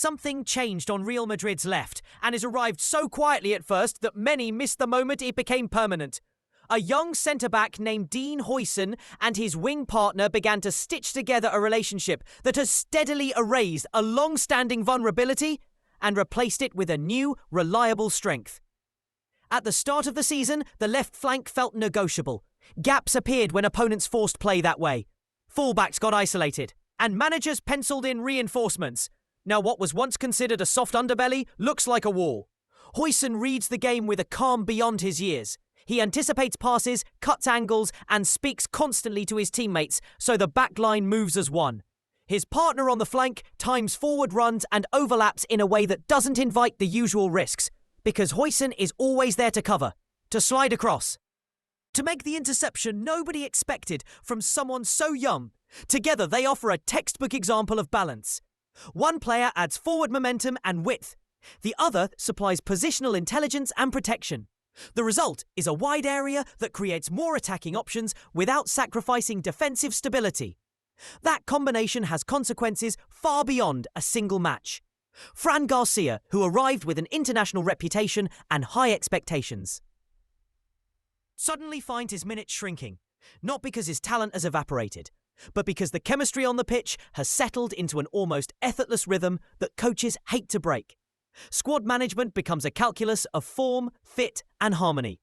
something changed on Real Madrid's left, and it arrived so quietly at first that many missed the moment it became permanent. A young centre-back named Dean Huijsen and his wing partner began to stitch together a relationship that has steadily erased a long-standing vulnerability and replaced it with a new, reliable strength. At the start of the season, the left flank felt negotiable. Gaps appeared when opponents forced play that way. Fullbacks got isolated, and managers penciled in reinforcements. Now what was once considered a soft underbelly looks like a wall. Huijsen reads the game with a calm beyond his years. He anticipates passes, cuts angles, and speaks constantly to his teammates, so the back line moves as one. His partner on the flank times forward runs and overlaps in a way that doesn't invite the usual risks, because Huijsen is always there to cover, to slide across, to make the interception nobody expected from someone so young. Together they offer a textbook example of balance. One player adds forward momentum and width. The other supplies positional intelligence and protection. The result is a wide area that creates more attacking options without sacrificing defensive stability. That combination has consequences far beyond a single match. Fran Garcia, who arrived with an international reputation and high expectations, suddenly finds his minutes shrinking, not because his talent has evaporated, but because the chemistry on the pitch has settled into an almost effortless rhythm that coaches hate to break. Squad management becomes a calculus of form, fit, and harmony.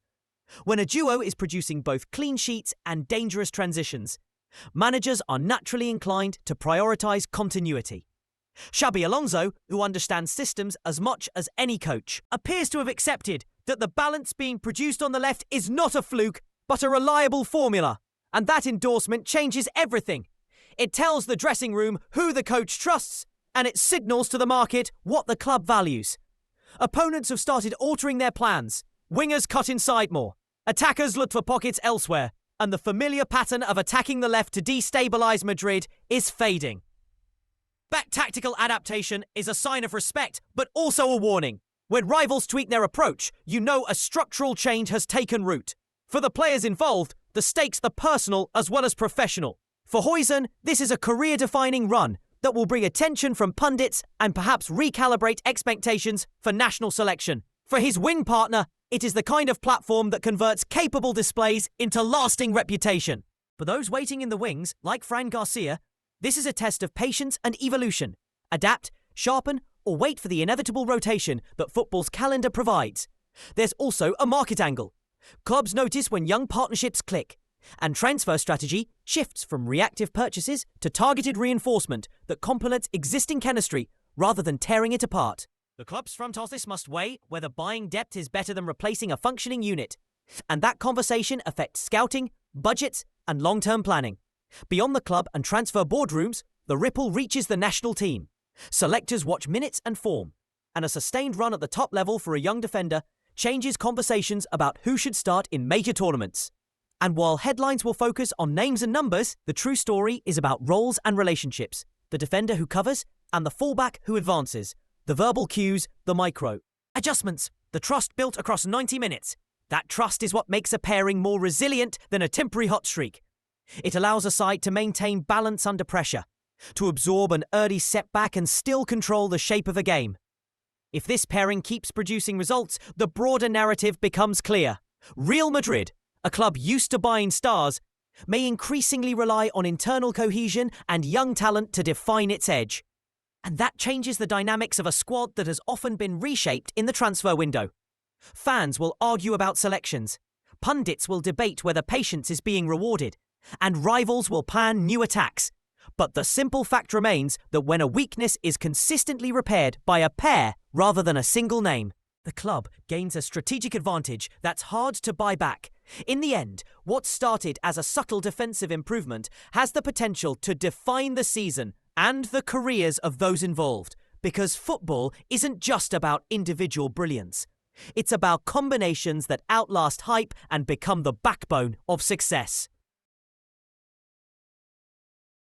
When a duo is producing both clean sheets and dangerous transitions, managers are naturally inclined to prioritise continuity. Xabi Alonso, who understands systems as much as any coach, appears to have accepted that the balance being produced on the left is not a fluke, but a reliable formula. And that endorsement changes everything. It tells the dressing room who the coach trusts, and it signals to the market what the club values. Opponents have started altering their plans. Wingers cut inside more. Attackers look for pockets elsewhere, and the familiar pattern of attacking the left to destabilise Madrid is fading. That tactical adaptation is a sign of respect, but also a warning. When rivals tweak their approach, you know a structural change has taken root. For the players involved, the stakes are personal as well as professional. For Huijsen, this is a career-defining run that will bring attention from pundits and perhaps recalibrate expectations for national selection. For his wing partner, it is the kind of platform that converts capable displays into lasting reputation. For those waiting in the wings, like Fran Garcia, this is a test of patience and evolution. Adapt, sharpen, or wait for the inevitable rotation that football's calendar provides. There's also a market angle. Clubs notice when young partnerships click, and transfer strategy shifts from reactive purchases to targeted reinforcement that complements existing chemistry rather than tearing it apart. The club's front office must weigh whether buying depth is better than replacing a functioning unit, and that conversation affects scouting, budgets, and long-term planning. Beyond the club and transfer boardrooms, the ripple reaches the national team. Selectors watch minutes and form, and a sustained run at the top level for a young defender changes conversations about who should start in major tournaments. And while headlines will focus on names and numbers, the true story is about roles and relationships. The defender who covers and the fullback who advances. The verbal cues, the micro adjustments, the trust built across 90 minutes. That trust is what makes a pairing more resilient than a temporary hot streak. It allows a side to maintain balance under pressure, to absorb an early setback and still control the shape of a game. If this pairing keeps producing results, the broader narrative becomes clear. Real Madrid, a club used to buying stars, may increasingly rely on internal cohesion and young talent to define its edge. And that changes the dynamics of a squad that has often been reshaped in the transfer window. Fans will argue about selections. Pundits will debate whether patience is being rewarded. And rivals will plan new attacks. But the simple fact remains that when a weakness is consistently repaired by a pair rather than a single name, the club gains a strategic advantage that's hard to buy back. In the end, what started as a subtle defensive improvement has the potential to define the season and the careers of those involved, because football isn't just about individual brilliance. It's about combinations that outlast hype and become the backbone of success.